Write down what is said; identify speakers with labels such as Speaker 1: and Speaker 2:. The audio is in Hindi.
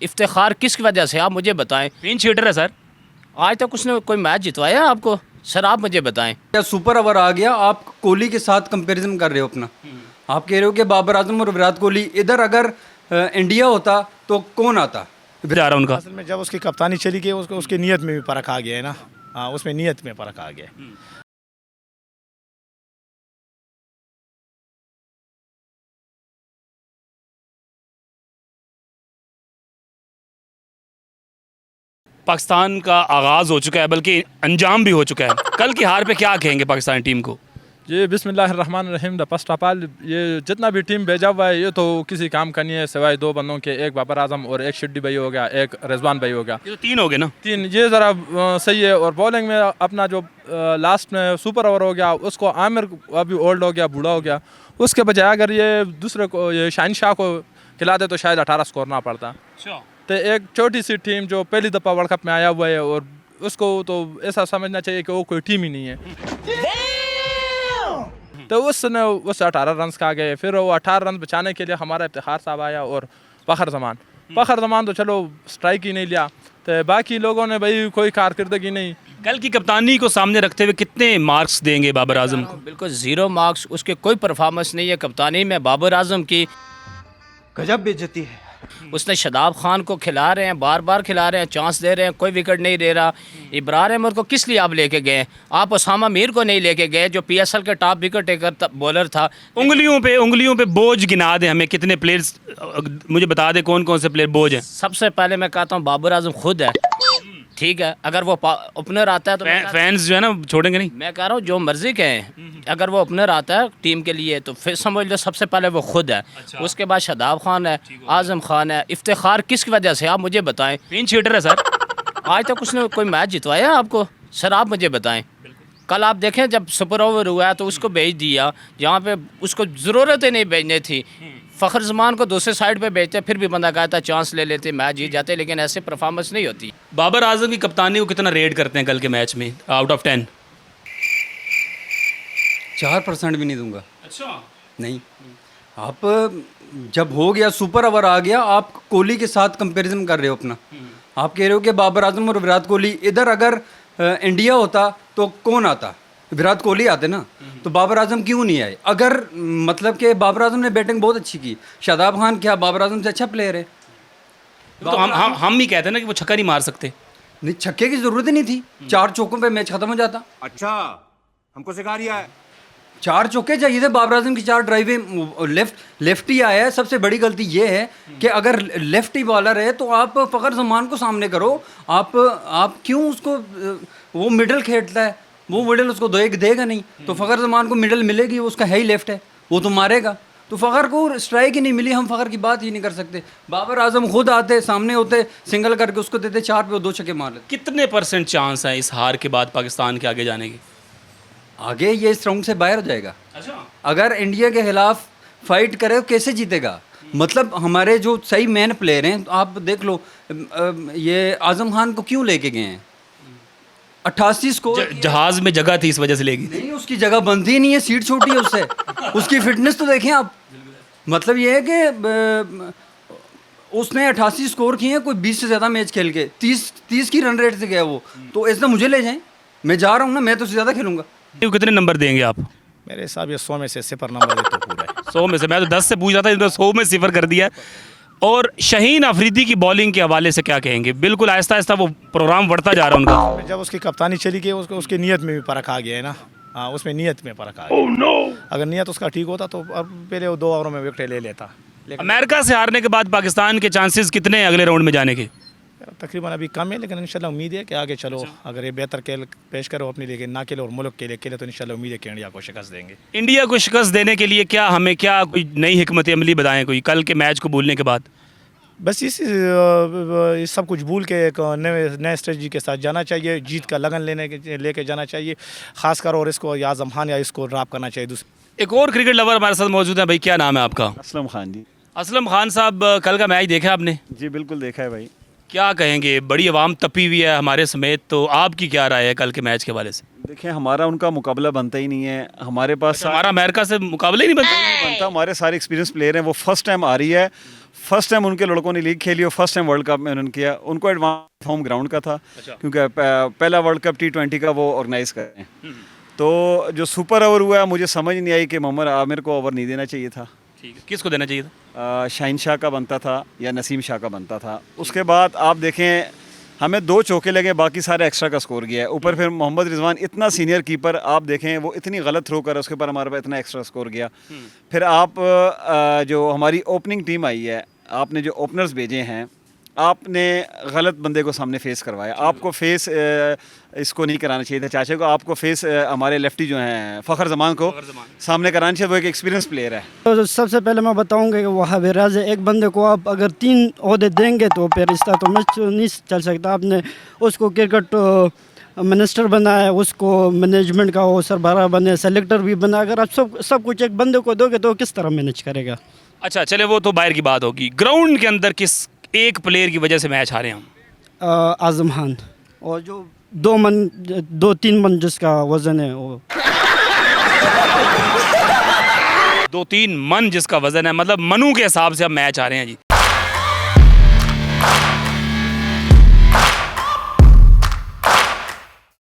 Speaker 1: इफ्तिखार किस वजह से, आप मुझे बताएं।
Speaker 2: पिंच हिटर है सर।
Speaker 1: आज तक उसने कोई मैच जितवाया आपको? सर आप मुझे बताएं।
Speaker 3: क्या सुपर ओवर आ गया, आप कोहली के साथ कंपैरिजन कर रहे हो अपना। आप कह रहे हो कि बाबर आजम और विराट कोहली, इधर अगर इंडिया होता तो कौन आता?
Speaker 2: जा रहा उनका।
Speaker 4: असल में जब उसकी कप्तानी चली गई उसको उसकी नीयत में भी फ़र्क आ गया है ना। हाँ, उसमें नीयत में फ़र्क आ गया है।
Speaker 2: पाकिस्तान का आगाज़ हो चुका है, बल्कि अंजाम भी हो चुका है। कल की हार पे क्या कहेंगे पाकिस्तानी टीम को?
Speaker 5: ये बिस्मिल्लाहिर्रहमानिर्रहीम फर्स्ट ऑफ ऑल, ये जितना भी टीम भेजा हुआ है ये तो किसी काम का नहीं है सिवाय दो बंदों के, एक बाबर आजम और एक शिड्डी भाई हो गया, एक रिजवान भाई हो गया।
Speaker 2: ये तो तीन हो गए ना।
Speaker 5: तीन ये ज़रा सही है। और बॉलिंग में अपना जो लास्ट में सुपर ओवर हो गया उसको आमिर अभी ओल्ड हो गया, बूढ़ा हो गया, उसके बजाय अगर ये दूसरे को ये शाहिन शाह को खिलाते तो शायद 18 स्कोर ना पड़ता। तो एक छोटी सी टीम जो पहली दफ़ा वर्ल्ड कप में आया हुआ है और उसको तो ऐसा समझना चाहिए कि वो कोई टीम ही नहीं है। तो उसने उस 18 रन खा गए। फिर वो 18 रन बचाने के लिए हमारा इफ्तिखार साहब आया और फ़खर जमान तो चलो स्ट्राइक ही नहीं लिया, तो बाकी लोगों ने भाई कोई कारकर्दगी नहीं।
Speaker 2: कल की कप्तानी को सामने रखते हुए कितने मार्क्स देंगे बाबर आजम को?
Speaker 1: बिल्कुल 0 मार्क्स। उसके कोई परफॉर्मेंस नहीं है कप्तानी में बाबर आजम की।
Speaker 6: गजब बेइज्जती है।
Speaker 1: उसने शदाब खान को खिला रहे हैं, बार बार खिला रहे हैं, चांस दे रहे हैं, कोई विकेट नहीं दे रहा। इब्रार अहमद को किस लिए आप लेके गए? आप उसामा मीर को नहीं लेके गए जो PSL के टॉप विकेट टेकर बॉलर था।
Speaker 2: उंगलियों पे बोझ गिना दे हमें, कितने प्लेयर्स मुझे बता दे, कौन कौन से प्लेयर बोझ हैं?
Speaker 1: सबसे पहले मैं कहता हूँ बाबर आजम खुद है, ठीक है। अगर वो ओपनर आता है तो
Speaker 2: फैंस जो है ना छोड़ेंगे नहीं।
Speaker 1: मैं कह रहा हूँ जो मर्जी कहें, अगर वो ओपनर आता है टीम के लिए तो फिर समझ लो सबसे पहले वो खुद है। उसके बाद शदाब खान है, आजम खान है। इफ्तिखार किस वजह से, आप मुझे बताएं।
Speaker 2: पिंच हिटर है सर।
Speaker 1: आज तक उसने कोई मैच जितवाया आपको? सर आप मुझे बताएं। कल आप देखें जब सुपर ओवर हुआ तो उसको भेज दिया जहाँ पे उसको ज़रूरत ही नहीं भेजनी थी। फ़खर जमान को दूसरे साइड पे भेजते, फिर भी बंदा कहता चांस ले लेते, मैच जीत जाते, लेकिन ऐसे परफॉर्मेंस नहीं होती।
Speaker 2: बाबर आजम की कप्तानी को कितना रेट करते हैं कल के मैच में आउट ऑफ 10?
Speaker 3: 4% भी नहीं दूंगा।
Speaker 2: अच्छा
Speaker 3: नहीं, आप जब हो गया सुपर ओवर आ गया, आप कोहली के साथ कंपैरिजन कर रहे हो अपना। आप कह रहे हो कि बाबर आजम और विराट कोहली, इधर अगर इंडिया होता तो कौन आता? विराट कोहली आते ना, तो बाबर आजम क्यों नहीं आए? अगर मतलब कि बाबर आजम ने बैटिंग बहुत अच्छी की, शादाब खान क्या बाबर आजम से अच्छा प्लेयर है?
Speaker 2: तो हम ही कहते हैं ना कि वो छक्का नहीं मार सकते।
Speaker 3: नहीं, छक्के की ज़रूरत ही नहीं थी, 4 चौकों पे मैच ख़त्म हो जाता।
Speaker 6: अच्छा, हमको सिखा रिया है।
Speaker 3: 4 चौके चाहिए थे बाबर आजम की, 4 ड्राइवें। लेफ्टी आया है। सबसे बड़ी गलती ये है कि अगर लेफ्टी बॉलर है तो आप फ़खर जमान को सामने करो। आप क्यों उसको, वो मिडल खेलता है, वो मिडल उसको देगा नहीं, तो फ़खर जमान को मिडल मिलेगी, वो उसका है ही लेफ्ट है, वो तो मारेगा। तो फ़खर को स्ट्राइक ही नहीं मिली, हम फ़खर की बात ही नहीं कर सकते। बाबर आजम खुद आते, सामने होते, सिंगल करके उसको देते, 4 पे 2 छक्के मार लेते।
Speaker 2: कितने % चांस है इस हार के बाद पाकिस्तान के आगे जाने की?
Speaker 3: आगे ये इस राउंड से बाहर हो जाएगा।
Speaker 2: अच्छा,
Speaker 3: अगर इंडिया के खिलाफ फाइट करे तो कैसे जीतेगा? मतलब हमारे जो सही मेन प्लेयर हैं, तो आप देख लो, ये आजम खान को क्यों लेके गए हैं? 88 स्कोर।
Speaker 2: जहाज में जगह थी इस वजह से लेगी।
Speaker 3: नहीं, उसकी जगह बनती ही नहीं है, सीट छोटी है उससे। उसकी फिटनेस तो देखें आप। मतलब ये है कि उसने 88 स्कोर किए हैं, कोई 20 से ज़्यादा मैच खेल के, 30 की रन रेट से गया वो। तो ऐसा मुझे ले जाएं, मैं जा रहा हूँ ना, मैं तो उससे ज़्यादा खेलूँगा।
Speaker 2: कितने नंबर देंगे आप?
Speaker 4: मेरे हिसाब ये 100 में से 0 नंबर दे तो पूरा है।
Speaker 2: 100 में से? मैं तो 10 से पूछ रहा था, इन्होंने 100 में 0 कर दिया। और शाहीन अफरीदी की बॉलिंग के हवाले से क्या कहेंगे? बिल्कुल आहिस्ता आहिस्ता वो प्रोग्राम बढ़ता जा रहा है उनका।
Speaker 4: जब उसकी कप्तानी चली गई उसको उसकी नीयत में भी फ़र्क आ गया है ना। हाँ, उसमें नीयत में फ़र्क आ गया। अगर नीयत उसका ठीक होता तो अब पहले वो 2 ओवरों में विकेट ले लेता।
Speaker 2: अमेरिका से हारने के बाद पाकिस्तान के चांसेस कितने हैं अगले राउंड में जाने के?
Speaker 4: तकरीबन अभी कम है, लेकिन इंशाल्लाह उम्मीद है कि आगे चलो, अगर ये बेहतर खेल पेश करो अपने लिए ना खेले और मुल्क के लिए तो इंशाल्लाह उम्मीद है कि इंडिया को शिकस्त देंगे।
Speaker 2: इंडिया को शिकस्त देने के लिए हमें क्या कोई नई हिकमत अमली बताएं, कोई कल के मैच को भूलने के बाद?
Speaker 4: बस इस सब कुछ भूल के एक नए स्ट्रेटजी के साथ जाना चाहिए, जीत का लगन लेके जाना चाहिए ख़ासकर, और इसको या आज़म खान या इसको ड्रॉप करना चाहिए।
Speaker 2: एक और क्रिकेट लवर हमारे साथ मौजूद है। भाई क्या नाम है आपका?
Speaker 7: असलम खान जी।
Speaker 2: असलम खान साहब, कल का मैच देखा आपने?
Speaker 7: जी बिल्कुल देखा है भाई।
Speaker 2: क्या कहेंगे? बड़ी आवाम तपी हुई है हमारे समेत, तो आपकी क्या राय है कल के मैच के हवाले से?
Speaker 7: देखिए हमारा उनका मुकाबला बनता ही नहीं है। हमारे पास
Speaker 2: हमारा अमेरिका से मुकाबला ही नहीं बनता।
Speaker 7: बनता, हमारे सारे एक्सपीरियंस प्लेयर हैं, वो फर्स्ट टाइम आ रही है, फर्स्ट टाइम उनके लड़कों ने लीग खेली और फर्स्ट टाइम वर्ल्ड कप में उन्होंने किया। उनको एडवांस होम ग्राउंड का था क्योंकि पहला वर्ल्ड कप T20 का वो ऑर्गेनाइज कर रहे हैं। तो जो सुपर ओवर हुआ मुझे समझ नहीं आई कि मोहम्मद आमिर को ओवर नहीं देना चाहिए था।
Speaker 2: ठीक है, किसको देना चाहिए था?
Speaker 7: शाहीन शाह का बनता था या नसीम शाह का बनता था। उसके बाद आप देखें हमें 2 चौके लगे, बाकी सारे एक्स्ट्रा का स्कोर गया है। ऊपर फिर मोहम्मद रिजवान इतना सीनियर कीपर, आप देखें वो इतनी गलत थ्रो कर उसके ऊपर हमारे पास इतना एक्स्ट्रा स्कोर गया। फिर आप जो हमारी ओपनिंग टीम आई है, आपने जो ओपनर्स भेजे हैं, आपने गलत बंदे को सामने फेस करवाया। आपको फेस इसको नहीं कराना चाहिए था, चाचा को। आपको फेस हमारे लेफ्टी जो हैं फ़खर जमान को सामने कराना चाहिए। वो एक एक्सपीरियंस प्लेयर है।
Speaker 8: तो सबसे पहले मैं बताऊंगा कि वहाँ बेराज है, एक बंदे को आप अगर 3 ओहदे देंगे तो फिर इसका तो मैच नहीं चल सकता। आपने उसको क्रिकेट मिनिस्टर बनाया, उसको मैनेजमेंट का वो सरबराह बने, सेलेक्टर भी बना। अगर आप सब कुछ एक बंदे को दोगे तो किस तरह मैनेज करेगा?
Speaker 2: अच्छा चले, वो तो बाहर की बात होगी। ग्राउंड के अंदर किस एक प्लेयर की वजह से मैच हारे हम?
Speaker 8: आजम खान, और जो 2-3 मन जिसका वजन है वो
Speaker 2: 2-3 मन जिसका वजन है, मतलब मनू के हिसाब से अब मैच आ रहे हैं जी।